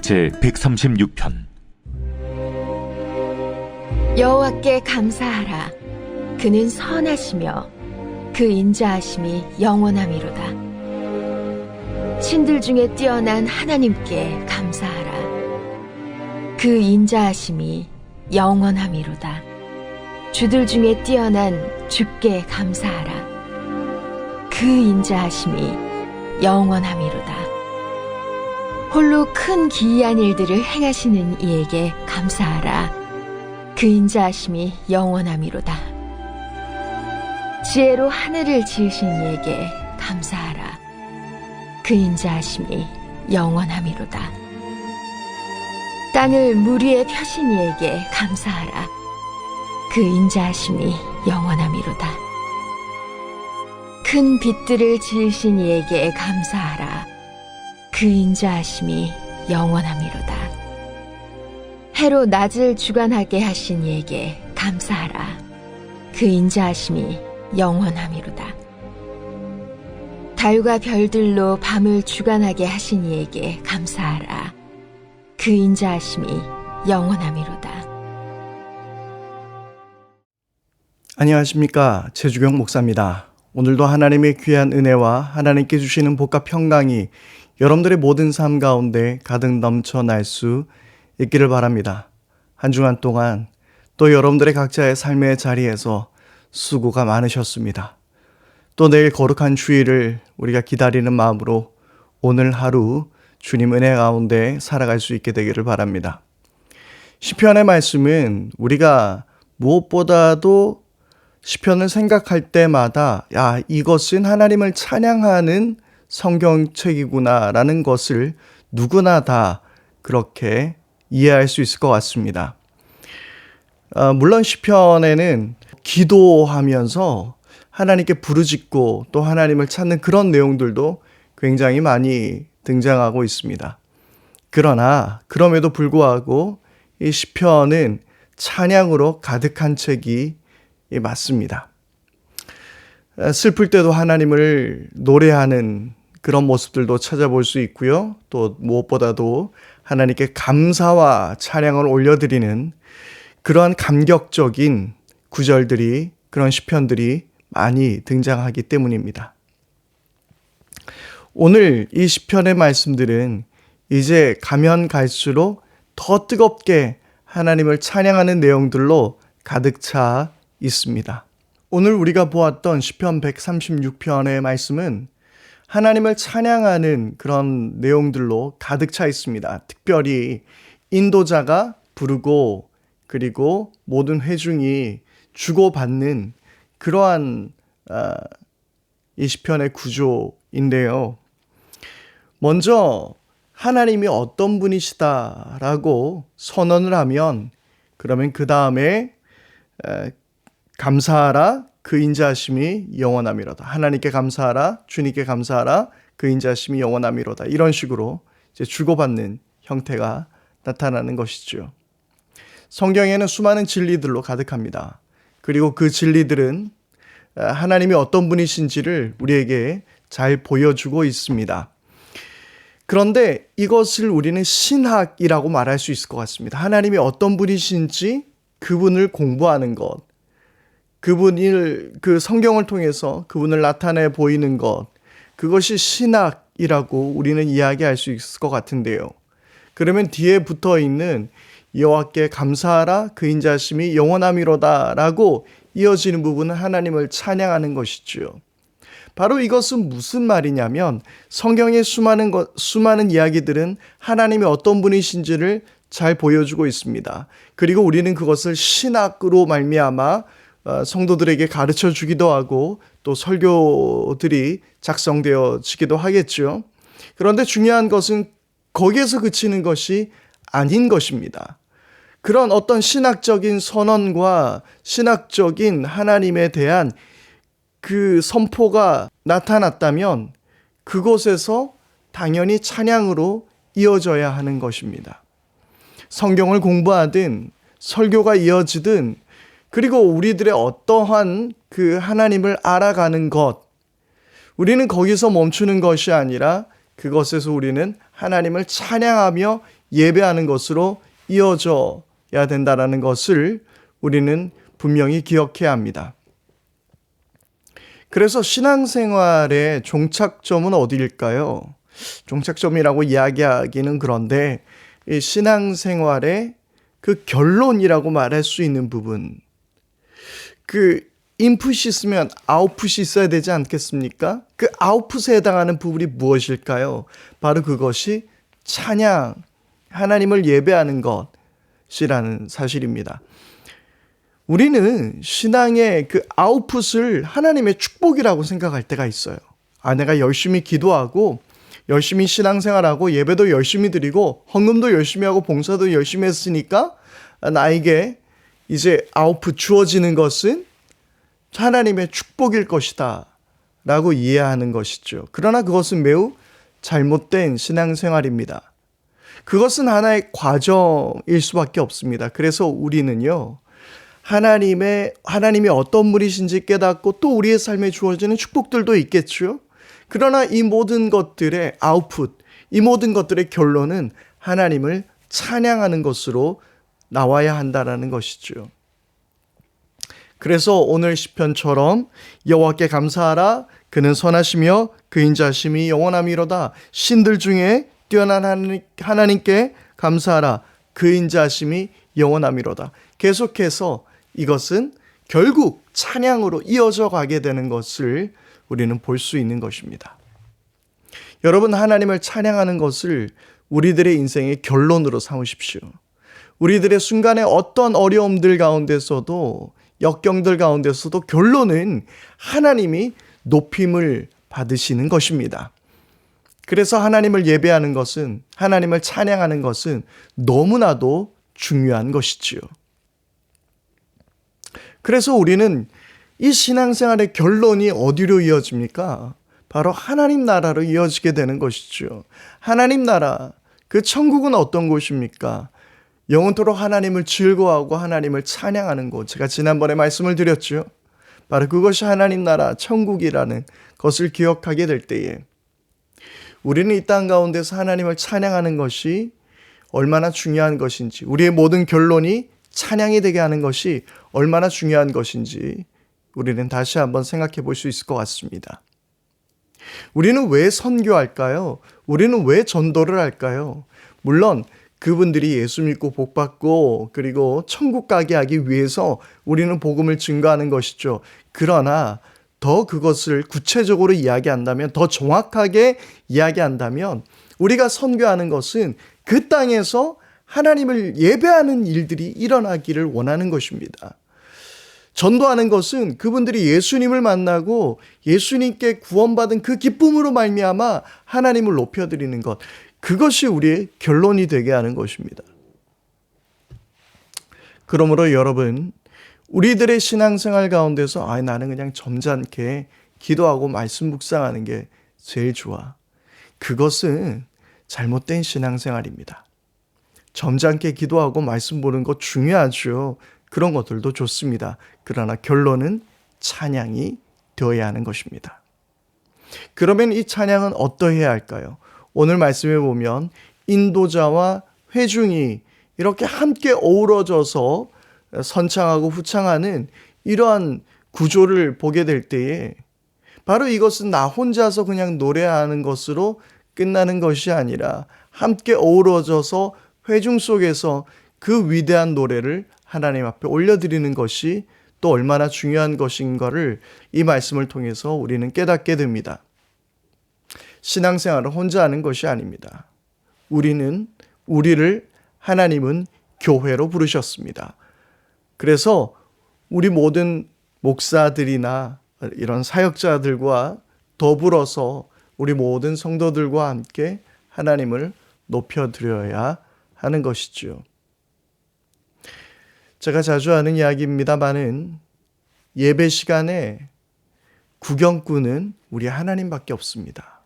제 136편. 여호와께 감사하라. 그는 선하시며 그 인자하심이 영원함이로다. 신들 중에 뛰어난 하나님께 감사하라. 그 인자하심이 영원함이로다. 주들 중에 뛰어난 주께 감사하라. 그 인자하심이 영원함이로다. 홀로 큰 기이한 일들을 행하시는 이에게 감사하라. 그 인자하심이 영원함이로다. 지혜로 하늘을 지으신 이에게 감사하라. 그 인자하심이 영원함이로다. 땅을 물 위에 펴신 이에게 감사하라. 그 인자하심이 영원함이로다. 큰 빛들을 지으신 이에게 감사하라. 그 인자하심이 영원함이로다. 해로 낮을 주관하게 하신 이에게 감사하라. 그 인자하심이 영원함이로다. 달과 별들로 밤을 주관하게 하신 이에게 감사하라. 그 인자하심이 영원함이로다. 안녕하십니까. 최주경 목사입니다. 오늘도 하나님의 귀한 은혜와 하나님께 주시는 복과 평강이 여러분들의 모든 삶 가운데 가득 넘쳐날 수 있기를 바랍니다. 한 주간 동안 또 여러분들의 각자의 삶의 자리에서 수고가 많으셨습니다. 또 내일 거룩한 주일을 우리가 기다리는 마음으로 오늘 하루 주님 은혜 가운데 살아갈 수 있게 되기를 바랍니다. 시편의 말씀은 우리가 무엇보다도 시편을 생각할 때마다 이것은 하나님을 찬양하는 성경책이구나 라는 것을 누구나 다 그렇게 이해할 수 있을 것 같습니다. 물론 시편에는 기도하면서 하나님께 부르짖고 또 하나님을 찾는 그런 내용들도 굉장히 많이 등장하고 있습니다. 그러나 그럼에도 불구하고 이 시편은 찬양으로 가득한 책이 맞습니다. 슬플 때도 하나님을 노래하는 그런 모습들도 찾아볼 수 있고요. 또 무엇보다도 하나님께 감사와 찬양을 올려드리는 그러한 감격적인 구절들이, 그런 시편들이 많이 등장하기 때문입니다. 오늘 이 시편의 말씀들은 이제 가면 갈수록 더 뜨겁게 하나님을 찬양하는 내용들로 가득 차 있습니다. 오늘 우리가 보았던 시편 136편의 말씀은 하나님을 찬양하는 그런 내용들로 가득 차 있습니다. 특별히 인도자가 부르고 그리고 모든 회중이 주고받는 그러한 이 시편의 구조인데요. 먼저 하나님이 어떤 분이시다라고 선언을 하면 그러면 그 다음에 감사하라. 그 인자하심이 영원함이로다. 하나님께 감사하라. 주님께 감사하라. 그 인자하심이 영원함이로다. 이런 식으로 이제 주고받는 형태가 나타나는 것이죠. 성경에는 수많은 진리들로 가득합니다. 그리고 그 진리들은 하나님이 어떤 분이신지를 우리에게 잘 보여주고 있습니다. 그런데 이것을 우리는 신학이라고 말할 수 있을 것 같습니다. 하나님이 어떤 분이신지 그분을 공부하는 것, 그 성경을 통해서 그분을 나타내 보이는 것, 그것이 신학이라고 우리는 이야기할 수 있을 것 같은데요. 그러면 뒤에 붙어 있는 여호와께 감사하라. 그 인자하심이 영원함이로다 라고 이어지는 부분은 하나님을 찬양하는 것이죠. 바로 이것은 무슨 말이냐면 성경의 수많은 이야기들은 하나님이 어떤 분이신지를 잘 보여주고 있습니다. 그리고 우리는 그것을 신학으로 말미암아 성도들에게 가르쳐 주기도 하고 또 설교들이 작성되어지기도 하겠죠. 그런데 중요한 것은 거기에서 그치는 것이 아닌 것입니다. 그런 어떤 신학적인 선언과 신학적인 하나님에 대한 그 선포가 나타났다면 그곳에서 당연히 찬양으로 이어져야 하는 것입니다. 성경을 공부하든 설교가 이어지든 그리고 우리들의 어떠한 그 하나님을 알아가는 것, 우리는 거기서 멈추는 것이 아니라 그것에서 우리는 하나님을 찬양하며 예배하는 것으로 이어져야 된다는 것을 우리는 분명히 기억해야 합니다. 그래서 신앙생활의 종착점은 어디일까요? 종착점이라고 이야기하기는 그런데 이 신앙생활의 그 결론이라고 말할 수 있는 부분, 그 인풋이 있으면 아웃풋이 있어야 되지 않겠습니까? 그 아웃풋에 해당하는 부분이 무엇일까요? 바로 그것이 찬양, 하나님을 예배하는 것이라는 사실입니다. 우리는 신앙의 그 아웃풋을 하나님의 축복이라고 생각할 때가 있어요. 내가 열심히 기도하고 열심히 신앙생활하고 예배도 열심히 드리고 헌금도 열심히 하고 봉사도 열심히 했으니까 나에게 이제 아웃풋 주어지는 것은 하나님의 축복일 것이다 라고 이해하는 것이죠. 그러나 그것은 매우 잘못된 신앙생활입니다. 그것은 하나의 과정일 수밖에 없습니다. 그래서 우리는요, 하나님이 어떤 분이신지 깨닫고 또 우리의 삶에 주어지는 축복들도 있겠죠. 그러나 이 모든 것들의 아웃풋, 이 모든 것들의 결론은 하나님을 찬양하는 것으로 나와야 한다는 것이죠. 그래서 오늘 시편처럼 여호와께 감사하라, 그는 선하시며 그 인자심이 영원함이로다. 신들 중에 뛰어난 하나님께 감사하라, 그 인자심이 영원함이로다. 계속해서 이것은 결국 찬양으로 이어져 가게 되는 것을 우리는 볼 수 있는 것입니다. 여러분, 하나님을 찬양하는 것을 우리들의 인생의 결론으로 삼으십시오. 우리들의 순간의 어떤 어려움들 가운데서도, 역경들 가운데서도 결론은 하나님이 높임을 받으시는 것입니다. 그래서 하나님을 예배하는 것은, 하나님을 찬양하는 것은 너무나도 중요한 것이지요. 그래서 우리는 이 신앙생활의 결론이 어디로 이어집니까? 바로 하나님 나라로 이어지게 되는 것이죠. 하나님 나라, 그 천국은 어떤 곳입니까? 영원토록 하나님을 즐거워하고 하나님을 찬양하는 곳. 제가 지난번에 말씀을 드렸죠. 바로 그것이 하나님 나라, 천국이라는 것을 기억하게 될 때에 우리는 이 땅 가운데서 하나님을 찬양하는 것이 얼마나 중요한 것인지, 우리의 모든 결론이 찬양이 되게 하는 것이 얼마나 중요한 것인지 우리는 다시 한번 생각해 볼 수 있을 것 같습니다. 우리는 왜 선교할까요? 우리는 왜 전도를 할까요? 물론 그분들이 예수 믿고 복받고 그리고 천국 가게 하기 위해서 우리는 복음을 증거하는 것이죠. 그러나 더 그것을 구체적으로 이야기한다면, 더 정확하게 이야기한다면 우리가 선교하는 것은 그 땅에서 하나님을 예배하는 일들이 일어나기를 원하는 것입니다. 전도하는 것은 그분들이 예수님을 만나고 예수님께 구원받은 그 기쁨으로 말미암아 하나님을 높여드리는 것, 그것이 우리의 결론이 되게 하는 것입니다. 그러므로 여러분, 우리들의 신앙생활 가운데서 나는 그냥 점잖게 기도하고 말씀 묵상하는 게 제일 좋아. 그것은 잘못된 신앙생활입니다. 점잖게 기도하고 말씀 보는 것 중요하죠. 그런 것들도 좋습니다. 그러나 결론은 찬양이 되어야 하는 것입니다. 그러면 이 찬양은 어떠해야 할까요? 오늘 말씀에 보면 인도자와 회중이 이렇게 함께 어우러져서 선창하고 후창하는 이러한 구조를 보게 될 때에 바로 이것은 나 혼자서 그냥 노래하는 것으로 끝나는 것이 아니라 함께 어우러져서 회중 속에서 그 위대한 노래를 하나님 앞에 올려드리는 것이 또 얼마나 중요한 것인가를 이 말씀을 통해서 우리는 깨닫게 됩니다. 신앙생활을 혼자 하는 것이 아닙니다. 우리를 하나님은 교회로 부르셨습니다. 그래서 우리 모든 목사들이나 이런 사역자들과 더불어서 우리 모든 성도들과 함께 하나님을 높여드려야 하는 것이죠. 제가 자주 하는 이야기입니다만은 예배 시간에 구경꾼은 우리 하나님밖에 없습니다.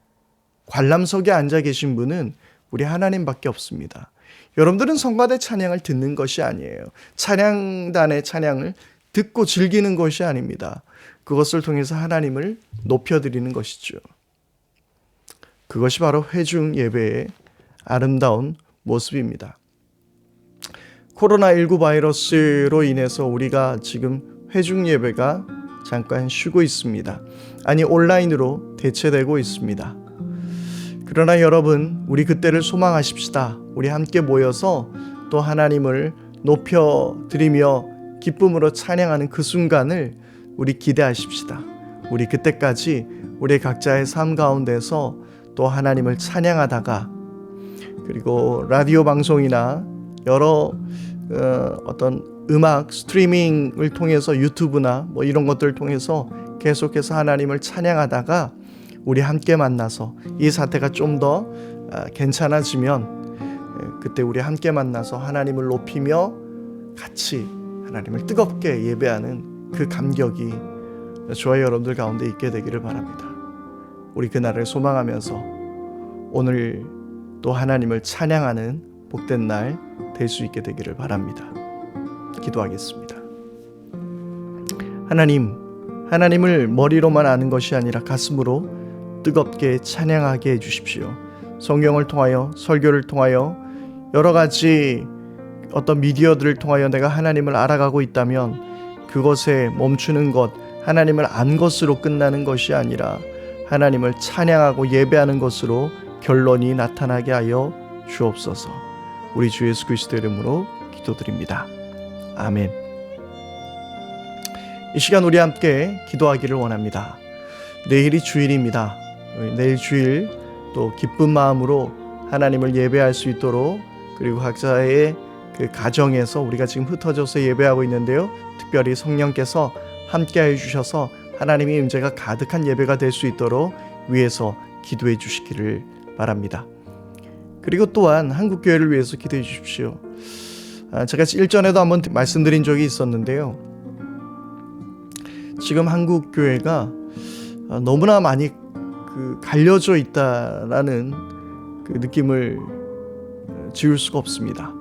관람석에 앉아 계신 분은 우리 하나님밖에 없습니다. 여러분들은 성가대 찬양을 듣는 것이 아니에요. 찬양단의 찬양을 듣고 즐기는 것이 아닙니다. 그것을 통해서 하나님을 높여드리는 것이죠. 그것이 바로 회중 예배의 아름다운 모습입니다. 코로나19 바이러스로 인해서 우리가 지금 회중 예배가 잠깐 쉬고 있습니다. 아니, 온라인으로 대체되고 있습니다. 그러나 여러분, 우리 그때를 소망하십시다. 우리 함께 모여서 또 하나님을 높여드리며 기쁨으로 찬양하는 그 순간을 우리 기대하십시다. 우리 그때까지 우리 각자의 삶 가운데서 또 하나님을 찬양하다가, 그리고 라디오 방송이나 여러 어떤 음악 스트리밍을 통해서 유튜브나 뭐 이런 것들을 통해서 계속해서 하나님을 찬양하다가 우리 함께 만나서 이 사태가 좀 더 괜찮아지면 그때 우리 함께 만나서 하나님을 높이며 같이 하나님을 뜨겁게 예배하는 그 감격이 저와 여러분들 가운데 있게 되기를 바랍니다. 우리 그날을 소망하면서 오늘 또 하나님을 찬양하는 복된 날 될 수 있게 되기를 바랍니다. 기도하겠습니다. 하나님을 머리로만 아는 것이 아니라 가슴으로 뜨겁게 찬양하게 해주십시오. 성경을 통하여, 설교를 통하여, 여러 가지 어떤 미디어들을 통하여 내가 하나님을 알아가고 있다면 그것에 멈추는 것, 하나님을 안 것으로 끝나는 것이 아니라 하나님을 찬양하고 예배하는 것으로 결론이 나타나게 하여 주옵소서. 우리 주 예수 그리스도 이름으로 기도드립니다. 아멘. 이 시간 우리 함께 기도하기를 원합니다. 내일이 주일입니다. 내일 주일 또 기쁜 마음으로 하나님을 예배할 수 있도록, 그리고 각자의 그 가정에서 우리가 지금 흩어져서 예배하고 있는데요, 특별히 성령께서 함께하여 주셔서 하나님의 임재가 가득한 예배가 될 수 있도록 위에서 기도해 주시기를 바랍니다. 그리고 또한 한국교회를 위해서 기도해 주십시오. 제가 일전에도 한번 말씀드린 적이 있었는데요, 지금 한국교회가 너무나 많이 갈려져 있다라는 그 느낌을 지울 수가 없습니다.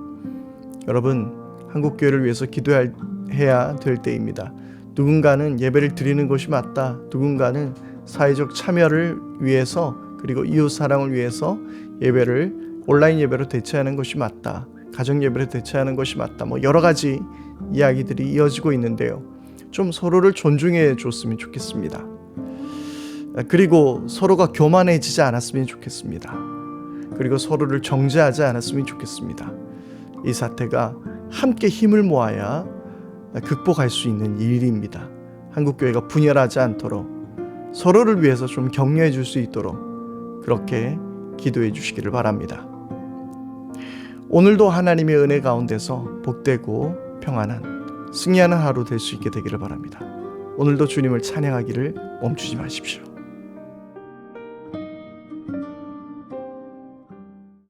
여러분, 한국교회를 위해서 기도해야 될 때입니다. 누군가는 예배를 드리는 것이 맞다. 누군가는 사회적 참여를 위해서, 그리고 이웃 사랑을 위해서 예배를 온라인 예배로 대체하는 것이 맞다. 가정 예배로 대체하는 것이 맞다. 뭐 여러 가지 이야기들이 이어지고 있는데요, 좀 서로를 존중해 줬으면 좋겠습니다. 그리고 서로가 교만해지지 않았으면 좋겠습니다. 그리고 서로를 정죄하지 않았으면 좋겠습니다. 이 사태가 함께 힘을 모아야 극복할 수 있는 일입니다. 한국교회가 분열하지 않도록 서로를 위해서 좀 격려해 줄 수 있도록 그렇게 기도해 주시기를 바랍니다. 오늘도 하나님의 은혜 가운데서 복되고 평안한 승리하는 하루 될 수 있게 되기를 바랍니다. 오늘도 주님을 찬양하기를 멈추지 마십시오.